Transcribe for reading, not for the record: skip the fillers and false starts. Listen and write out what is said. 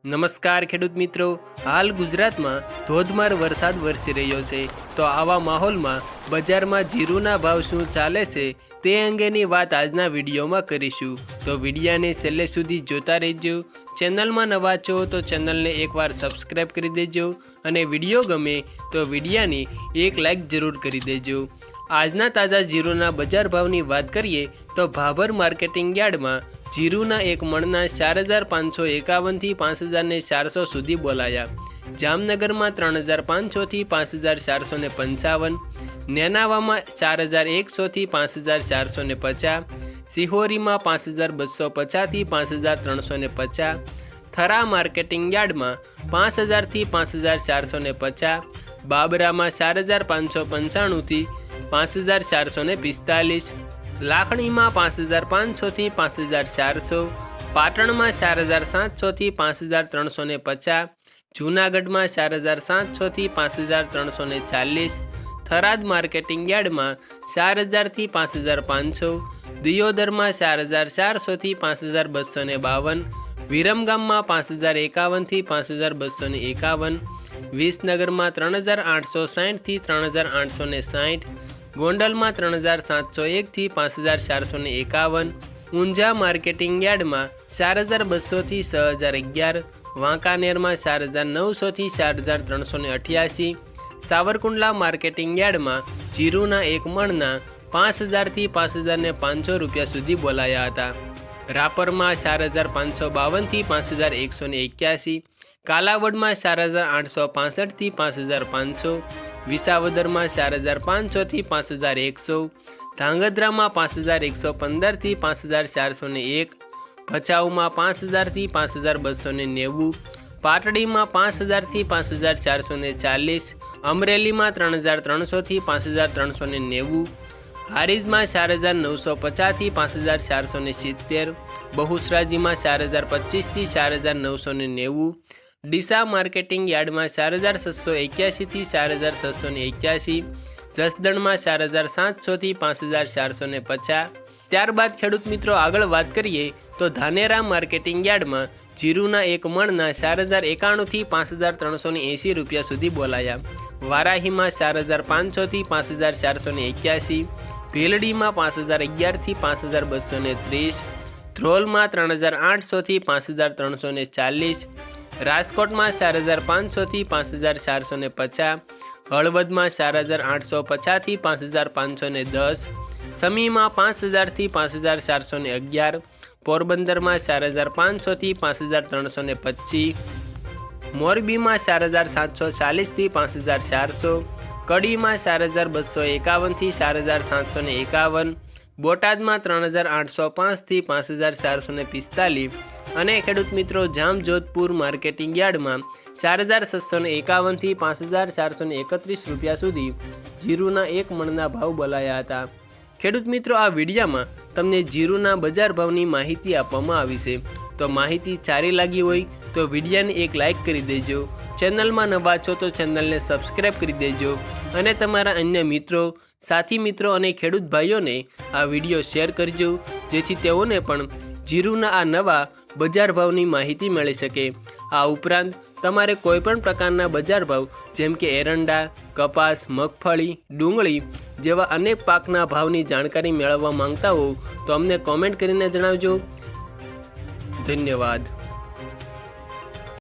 નમસ્કાર ખેડૂત મિત્રો, હાલ ગુજરાતમાં ધોધમાર વરસાદ વરસી રહ્યો છે। તો આવા માહોલમાં બજારમાં જીરુના ભાવ શું ચાલે છે તે અંગેની વાત આજના વિડીયોમાં કરીશું। તો વિડીયાને છેલ્લે સુધી જોતા રહેજો। ચેનલમાં નવા છો તો ચેનલને એકવાર સબસ્ક્રાઈબ કરી દેજો અને વિડીયો ગમે તો વિડીયાની એક લાઈક જરૂર કરી દેજો। આજના તાજા જીરુના બજાર ભાવની વાત કરીએ તો ભાભર માર્કેટિંગ યાર્ડમાં જીરુના એક મણના 4551 થી 5400 સુધી બોલાયા। જામનગરમાં 3500 થી 5455, નેનાવામાં 4100 થી 5450, સિહોરીમાં 5250 થી 5350, થરા માર્કેટિંગ યાર્ડમાં 5000 થી 5450, બાબરામાં 4595 થી 5445, લાખણીમાં 5500 થી 5400, પાટણમાં 4700 થી 5350, જૂનાગઢમાં 4700 થી 5340, થરાદ માર્કેટિંગ યાર્ડમાં 4000 થી 5500, દિયોદરમાં 4400 થી 5252, વિરમગામમાં 5051 થી 5251, વિસનગરમાં 3860 થી 3860, ગોંડલમાં 3701 થી 5451, ઊંઝા માર્કેટિંગ યાર્ડમાં 4200 થી 6011, વાંકાનેરમાં 4900 થી 4388, સાવરકુંડલા માર્કેટિંગ યાર્ડમાં જીરુના એક મણના 5000 થી 5500 રૂપિયા સુધી બોલાયા હતા। રાપરમાં 4552 થી 5181, કાલાવડમાં 4865 થી 5500, વિસાવદરમાં 4500 થી 5100, ધાંગધ્રામાં 5115 થી 5401, ભચાઉમાં 5000 થી 5290, પાટડીમાં 5000 થી 5440, અમરેલીમાં 3300 થી 5390, હારીજમાં 4950 થી 5470, બહુસરાજીમાં 4025 થી 4990, ડીસા માર્કેટિંગ યાર્ડમાં 4681 થી 4681, જસદણમાં 4700 થી 5450। ત્યારબાદ ખેડૂત મિત્રો આગળ વાત કરીએ તો ધાનેરા માર્કેટિંગ યાર્ડમાં જીરુના એક મણના 4091 થી 5380 રૂપિયા સુધી બોલાયા। વારાહીમાં 4500 થી 5481, ભીલડીમાં 5011 થી 5230, ધ્રોલમાં 3800 થી 5340, રાજકોટમાં 4500 થી 5450, હળવદમાં 4850 થી 5510, સમીમાં 5000 થી 5411, પોરબંદરમાં 4500 થી 5325, મોરબીમાં 4740 થી 5400, કડીમાં 4251 થી 4751, બોટાદમાં 3805 થી 5445 અને ખેડૂત મિત્રો જામજોધપુર માર્કેટિંગ યાર્ડમાં 4651 થી 5431 રૂપિયા સુધી જીરુના એક મણના ભાવ બોલાયા હતા। ખેડૂત મિત્રો આ વિડીયામાં તમને જીરુના બજાર ભાવની માહિતી આપવામાં આવી છે। તો માહિતી સારી લાગી હોય તો વિડીયાને એક લાઈક કરી દેજો। ચેનલમાં નવા છો તો ચેનલને સબસ્ક્રાઈબ કરી દેજો અને તમારા અન્ય મિત્રો, સાથી મિત્રો અને ખેડૂત ભાઈઓને આ વિડીયો શેર કરજો જેથી તેઓને પણ જીરુના આ નવા બજાર ભાવની માહિતી મળી શકે। આ ઉપરાંત તમારે કોઈપણ પ્રકારના બજાર ભાવ જેમ કે એરંડા, કપાસ, મગફળી, ડુંગળી જેવા અનેક પાકના ભાવની જાણકારી મેળવવા માંગતા હો તો અમને કોમેન્ટ કરીને જણાવજો। ધન્યવાદ।